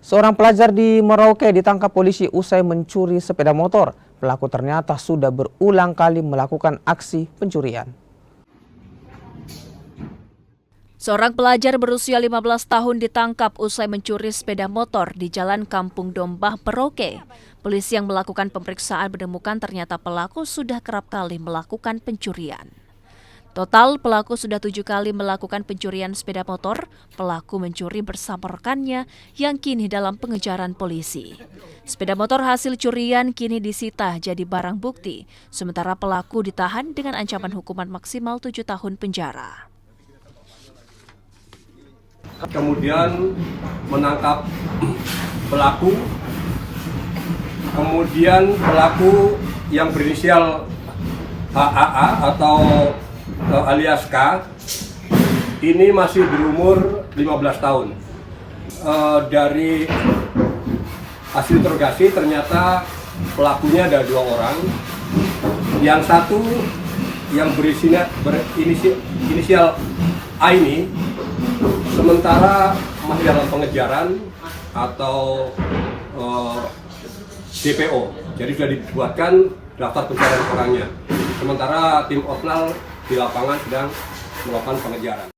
Seorang pelajar di Merauke ditangkap polisi usai mencuri sepeda motor. Pelaku ternyata sudah berulang kali melakukan aksi pencurian. Seorang pelajar berusia 15 tahun ditangkap usai mencuri sepeda motor di Jalan Kampung Dombah, Merauke. Polisi yang melakukan pemeriksaan menemukan ternyata pelaku sudah kerap kali melakukan pencurian. Total, pelaku sudah 7 kali melakukan pencurian sepeda motor. Pelaku mencuri bersama rekannya yang kini dalam pengejaran polisi. Sepeda motor hasil curian kini disita jadi barang bukti. Sementara pelaku ditahan dengan ancaman hukuman maksimal 7 tahun penjara. Kemudian menangkap pelaku. Kemudian pelaku yang berinisial HAA atau alias K ini masih berumur 15 tahun. Dari hasil interogasi ternyata pelakunya ada 2 orang. Yang satu yang berinisial A ini sementara masih dalam pengejaran atau DPO. Jadi sudah dibuatkan daftar pencarian orangnya. Sementara tim Osnal di lapangan sedang melakukan pengejaran.